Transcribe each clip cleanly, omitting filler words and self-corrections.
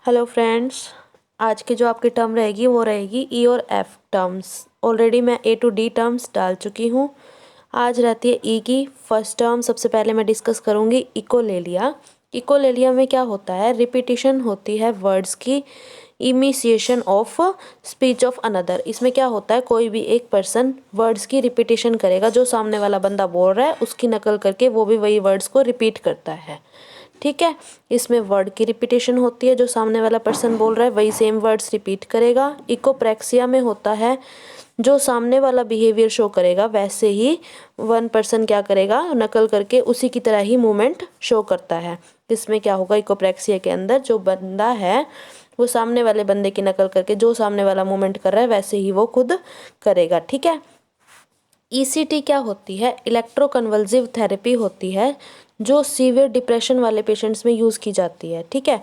Hello friends, आज की जो आपकी टर्म रहेगी वो रहेगी ई और एफ टर्म्स। ऑलरेडी मैं ए टू डी टर्म्स डाल चुकी हूँ। आज रहती है ई की फर्स्ट टर्म। सबसे पहले मैं डिस्कस करूँगी इकोलेलिया। इकोलेलिया में क्या होता है, रिपीटिशन होती है वर्ड्स की, इमिसिएशन ऑफ स्पीच ऑफ अनदर। इसमें क्या होता है, कोई भी एक पर्सन वर्ड्स की रिपीटिशन करेगा, जो सामने वाला बंदा बोल रहा है उसकी नकल करके वो भी वही वर्ड्स को रिपीट करता है। ठीक है, इसमें वर्ड की रिपीटेशन होती है, जो सामने वाला पर्सन बोल रहा है वही सेम वर्ड्स रिपीट करेगा। इकोप्रेक्सिया में होता है जो सामने वाला बिहेवियर शो करेगा वैसे ही वन पर्सन क्या करेगा, नकल करके उसी की तरह ही मूवमेंट शो करता है। इसमें क्या होगा, इकोप्रेक्सिया के अंदर जो बंदा है वो सामने वाले बंदे की नकल करके जो सामने वाला मूवमेंट कर रहा है वैसे ही वो खुद करेगा। ठीक है। ईसीटी क्या होती है, इलेक्ट्रोकन्वल्सिव थेरेपी होती है, जो सीवियर डिप्रेशन वाले पेशेंट्स में यूज़ की जाती है। ठीक है,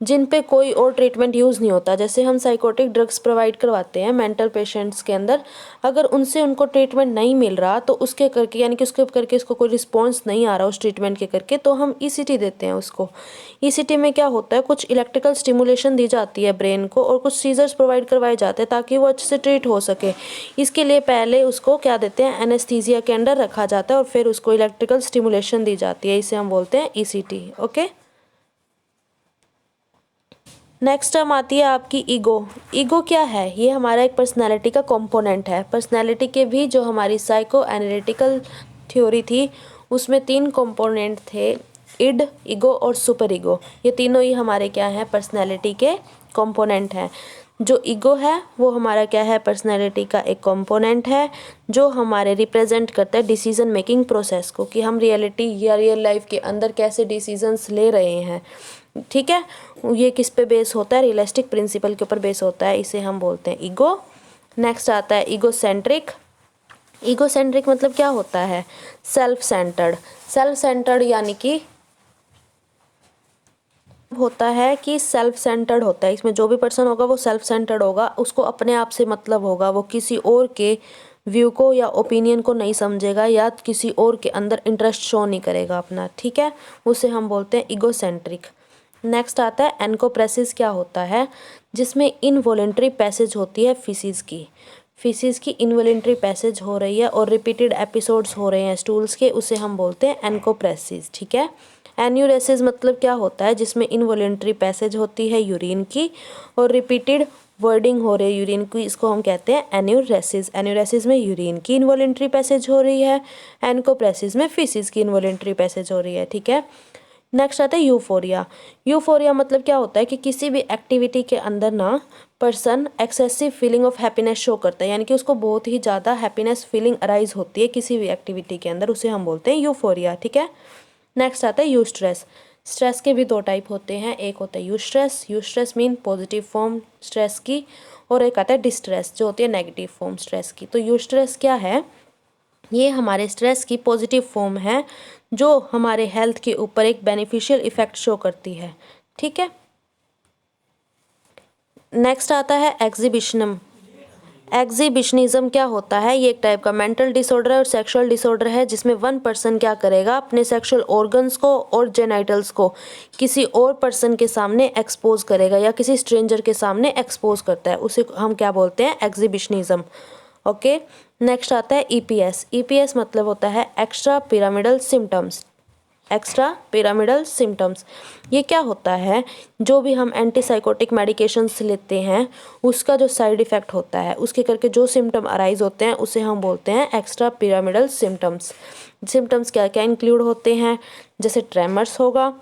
जिन पे कोई और ट्रीटमेंट यूज़ नहीं होता। जैसे हम साइकोटिक ड्रग्स प्रोवाइड करवाते हैं मेंटल पेशेंट्स के अंदर, अगर उनसे उनको ट्रीटमेंट नहीं मिल रहा तो उसके करके यानी कि उसके करके उसको कोई रिस्पॉन्स नहीं आ रहा उस ट्रीटमेंट के करके, तो हम ईसीटी देते हैं उसको। ईसीटी में क्या होता है, कुछ इलेक्ट्रिकल स्टिमुलेशन दी जाती है ब्रेन को और कुछ सीजर्स प्रोवाइड करवाए जाते हैं ताकि वो अच्छे से ट्रीट हो सके। इसके लिए पहले उसको क्या देते हैं, एनेस्थीसिया के अंडर रखा जाता है और फिर उसको इलेक्ट्रिकल स्टिमुलेशन दी जाती है। इसे हम बोलते हैं ईसीटी। ओके, नेक्स्ट टर्म आती है आपकी ईगो। ईगो क्या है, ये हमारा एक पर्सनैलिटी का कंपोनेंट है। पर्सनैलिटी के भी जो हमारी साइको एनालिटिकल थ्योरी थी उसमें 3 कंपोनेंट थे, इड, ईगो और सुपर ईगो। ये तीनों ही हमारे क्या हैं, पर्सनैलिटी के कंपोनेंट हैं। जो ईगो है वो हमारा क्या है, पर्सनैलिटी का एक कंपोनेंट है जो हमारे रिप्रेजेंट करता है डिसीजन मेकिंग प्रोसेस को, कि हम रियलिटी या रियल लाइफ के अंदर कैसे डिसीजंस ले रहे हैं। ठीक है, ये किस पे बेस होता है, रियलिस्टिक प्रिंसिपल के ऊपर बेस होता है। इसे हम बोलते हैं ईगो। नेक्स्ट आता है ईगोसेंट्रिक। ईगोसेंट्रिक मतलब क्या होता है, सेल्फ सेंटर्ड। सेल्फ सेंटर्ड यानी कि होता है कि सेल्फ सेंटर्ड होता है। इसमें जो भी पर्सन होगा वो सेल्फ सेंटर्ड होगा, उसको अपने आप से मतलब होगा, वो किसी और के व्यू को या ओपिनियन को नहीं समझेगा या किसी और के अंदर इंटरेस्ट शो नहीं करेगा अपना। ठीक है, उसे हम बोलते हैं ईगोसेंट्रिक। नेक्स्ट आता है एनकोप्रेसिस। क्या होता है, जिसमें इनवॉलेंट्री पैसेज होती है फीसिस की। फीसिस की इनवॉलेंट्री पैसेज हो रही है और रिपीटेड एपिसोड्स हो रहे हैं स्टूल्स के, उसे हम बोलते हैं एनकोप्रेसिस। ठीक है। एन्यूरेसिस मतलब क्या होता है, जिसमें इनवॉलेंट्री पैसेज होती है यूरिन की और रिपीटेड वर्डिंग हो रही है यूरिन की, इसको हम कहते हैं एन्यूरेसिस। एन्यूरेसिस में यूरिन की इनवॉलेंट्री पैसेज हो रही है, एनकोप्रेसिस में फीसिस की इनवॉलेंट्री पैसेज हो रही है। ठीक है। नेक्स्ट आता है यूफोरिया। यूफोरिया मतलब क्या होता है कि किसी भी एक्टिविटी के अंदर ना person excessive feeling of happiness show करता है, यानी कि उसको बहुत ही ज़्यादा हैप्पीनेस फीलिंग अराइज होती है किसी भी एक्टिविटी के अंदर, उसे हम बोलते हैं यूफोरिया। ठीक है। नेक्स्ट आता है यूस्ट्रेस। स्ट्रेस के भी 2 टाइप होते हैं, एक होता है eustress, eustress mean positive form stress की, और एक आता है डिस्ट्रेस जो होती है नेगेटिव फॉर्म स्ट्रेस की। तो यूस्ट्रेस क्या है, ये हमारे स्ट्रेस की पॉजिटिव फॉर्म है जो हमारे हेल्थ के ऊपर एक बेनिफिशियल इफेक्ट शो करती है। ठीक है। नेक्स्ट आता है एग्जीबिशनम। एग्जीबिशनिज्म क्या होता है, ये एक टाइप का मेंटल डिसऑर्डर है और सेक्सुअल डिसऑर्डर है, जिसमें वन पर्सन क्या करेगा, अपने सेक्सुअल ऑर्गन्स को और जेनाइटल्स को किसी और पर्सन के सामने एक्सपोज करेगा या किसी स्ट्रेंजर के सामने एक्सपोज करता है, उसे हम क्या बोलते हैं, एग्जीबिशनिज्म। ओके। नेक्स्ट आता है ईपीएस। ईपीएस मतलब होता है extra pyramidal symptoms. Extra pyramidal symptoms ये क्या होता है, जो भी हम एंटीसाइकोटिक मेडिकेशंस लेते हैं उसका जो साइड इफ़ेक्ट होता है उसके करके जो सिम्टम अराइज होते हैं उसे हम बोलते हैं एक्स्ट्रा पिरामिडल सिम्टम्स। सिम्टम्स क्या क्या इंक्लूड होते हैं, जैसे ट्रेमर्स होगा,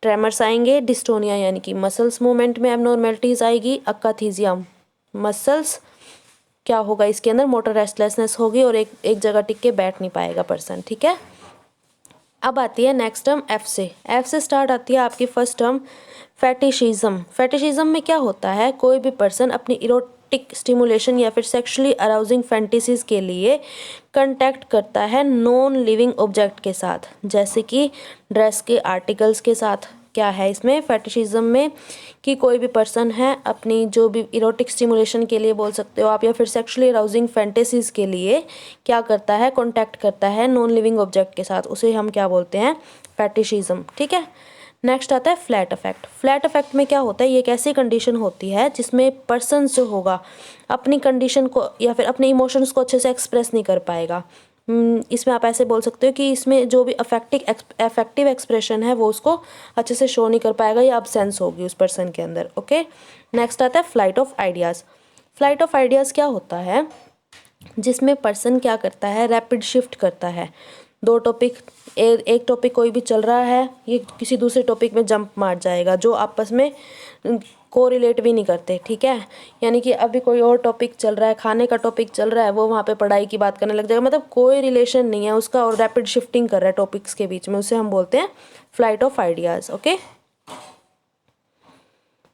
ट्रेमर्स आएंगे, डिस्टोनिया यानी कि मसल्स मूवमेंट में एबनॉर्मेलिटीज़ आएगी, अकाथीजिया मसल्स क्या होगा, इसके अंदर मोटर रेस्टलेसनेस होगी और एक जगह टिक के बैठ नहीं पाएगा पर्सन। ठीक है। अब आती है नेक्स्ट टर्म एफ से। एफ से स्टार्ट आती है आपकी फर्स्ट टर्म फेटिशिज्म। फेटिशिज्म में क्या होता है, कोई भी पर्सन अपनी इरोटिक स्टिमुलेशन या फिर सेक्सुअली अराउजिंग फैंटेसीज के लिए कंटेक्ट करता है नॉन लिविंग ऑब्जेक्ट के साथ, जैसे कि ड्रेस के आर्टिकल्स के साथ। क्या है इसमें फेटिशिज्म में, कि कोई भी पर्सन है अपनी जो भी इरोटिक स्टिमुलेशन के लिए बोल सकते हो आप या फिर सेक्सुअली अराउजिंग फैंटेसीज के लिए क्या करता है, कॉन्टैक्ट करता है नॉन लिविंग ऑब्जेक्ट के साथ, उसे हम क्या बोलते हैं, फेटिशिज्म। ठीक है। नेक्स्ट आता है फ्लैट अफेक्ट। फ्लैट अफेक्ट में क्या होता है, ये एक ऐसी कंडीशन होती है जिसमें पर्सन जो होगा अपनी कंडीशन को या फिर अपने इमोशंस को अच्छे से एक्सप्रेस नहीं कर पाएगा। इसमें आप ऐसे बोल सकते हो कि इसमें जो भी अफेक्टिव एक्सप्रेशन है वो उसको अच्छे से शो नहीं कर पाएगा या अब्सेंस होगी उस पर्सन के अंदर। ओके, नेक्स्ट आता है flight of ideas. Flight of ideas क्या होता है, जिसमें पर्सन क्या करता है, रैपिड शिफ्ट करता है। दो टॉपिक, एक टॉपिक कोई भी चल रहा है, ये किसी दूसरे टॉपिक में जंप मार जाएगा जो आपस में कोरिलेट भी नहीं करते। ठीक है, यानी कि अभी कोई और टॉपिक चल रहा है, खाने का टॉपिक चल रहा है, वो वहाँ पे पढ़ाई की बात करने लग जाएगा, मतलब कोई रिलेशन नहीं है उसका और रैपिड शिफ्टिंग कर रहा है टॉपिक्स के बीच में, उसे हम बोलते हैं फ्लाइट ऑफ आइडियाज़। ओके,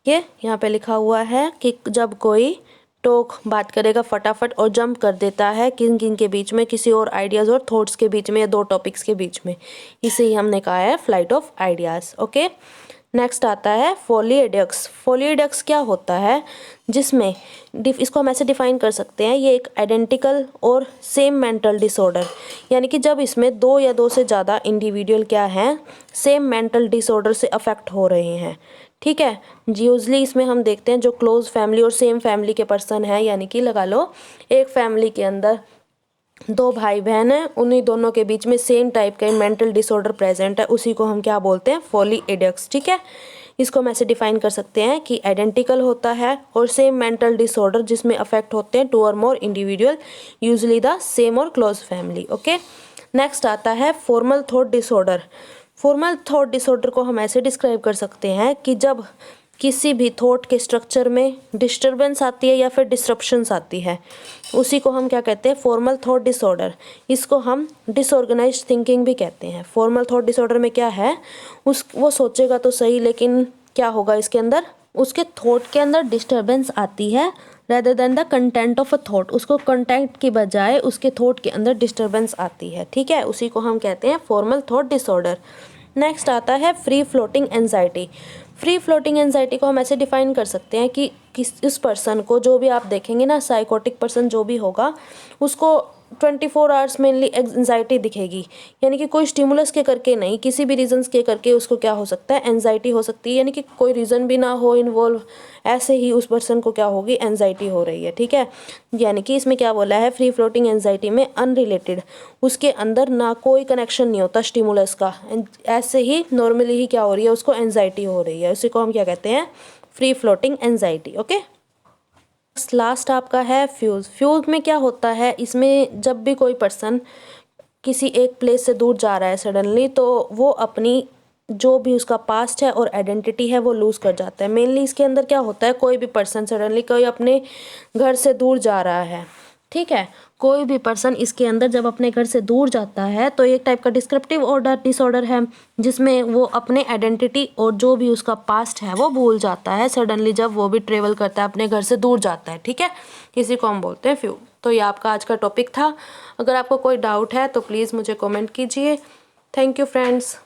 ये यहाँ पे लिखा हुआ है कि जब कोई टॉक बात करेगा फटाफट और जंप कर देता है किन किन के बीच में, किसी और आइडियाज़ और थॉट्स के बीच में या दो टॉपिक्स के बीच में, इसे ही हमने कहा है flight of ideas. Okay, next आता है फॉलीएडेक्स। फॉलीएडेक्स क्या होता है, जिसमें इसको हम ऐसे डिफाइन कर सकते हैं, ये एक आइडेंटिकल और सेम मेंटल डिसऑर्डर, यानी कि जब इसमें दो या दो से ज़्यादा इंडिविजुअल क्या हैं, सेम मेंटल डिसऑर्डर से अफेक्ट हो रहे हैं। ठीक है, यूजली इसमें हम देखते हैं जो क्लोज फैमिली और सेम फैमिली के पर्सन हैं, यानी कि लगा लो एक फैमिली के अंदर दो भाई बहन हैं, उन्हीं दोनों के बीच में सेम टाइप का मेंटल डिसऑर्डर प्रेजेंट है, उसी को हम क्या बोलते हैं, फॉलीएडेक्स। ठीक है, इसको हम ऐसे डिफाइन कर सकते हैं कि आइडेंटिकल होता है और सेम मेंटल डिसऑर्डर जिसमें अफेक्ट होते हैं टू और more individual, usually the same और क्लोज फैमिली। ओके, नेक्स्ट आता है formal thought disorder. Formal thought disorder को हम ऐसे डिस्क्राइब कर सकते हैं कि जब किसी भी थॉट के स्ट्रक्चर में डिस्टर्बेंस आती है या फिर डिसरप्शंस आती है, उसी को हम क्या कहते हैं, फॉर्मल थॉट डिसऑर्डर। इसको हम डिसऑर्गेनाइज्ड थिंकिंग भी कहते हैं। फॉर्मल थॉट डिसऑर्डर में क्या है, वो सोचेगा तो सही, लेकिन क्या होगा इसके अंदर, उसके थॉट के अंदर डिस्टर्बेंस आती है rather than the content of a thought, उसको कंटेंट की बजाय उसके थॉट के अंदर डिस्टर्बेंस आती है। ठीक है, उसी को हम कहते हैं फॉर्मल थॉट डिसऑर्डर। नेक्स्ट आता है free floating anxiety. Free floating anxiety को हम ऐसे डिफाइन कर सकते हैं कि इस पर्सन को, जो भी आप देखेंगे ना, साइकोटिक पर्सन जो भी होगा, उसको 24 आवर्स मेनली एंजाइटी दिखेगी, यानी कि कोई स्टिमुलस के करके नहीं, किसी भी रीजंस के करके उसको क्या हो सकता है, एंजाइटी हो सकती है, यानी कि कोई रीज़न भी ना हो इन्वॉल्व, ऐसे ही उस पर्सन को क्या होगी, एंजाइटी हो रही है। ठीक है, यानी कि इसमें क्या बोला है, फ्री फ्लोटिंग एंजाइटी में अनरिलेटेड, उसके अंदर ना कोई कनेक्शन नहीं होता स्टिमुलस का, ऐसे ही नॉर्मली ही क्या हो रही है, उसको एंजाइटी हो रही है, उसी को हम क्या कहते हैं, free floating anxiety. Okay, last आपका है फ्यूज। फ्यूज में क्या होता है, इसमें जब भी कोई पर्सन किसी एक प्लेस से दूर जा रहा है सडनली, तो वो अपनी जो भी उसका पास्ट है और आइडेंटिटी है वो लूज़ कर जाता है। मेनली इसके अंदर क्या होता है, कोई भी पर्सन सडनली कोई अपने घर से दूर जा रहा है, ठीक है, कोई भी पर्सन इसके अंदर जब अपने घर से दूर जाता है तो एक टाइप का डिस्क्रिप्टिव ऑर्डर डिसऑर्डर है, जिसमें वो अपने आइडेंटिटी और जो भी उसका पास्ट है वो भूल जाता है सडनली जब वो भी ट्रेवल करता है, अपने घर से दूर जाता है। ठीक है, इसी को हम बोलते हैं फ्यूज। तो ये आपका आज का टॉपिक था। अगर आपको कोई डाउट है तो प्लीज़ मुझे कमेंट कीजिए। Thank you friends.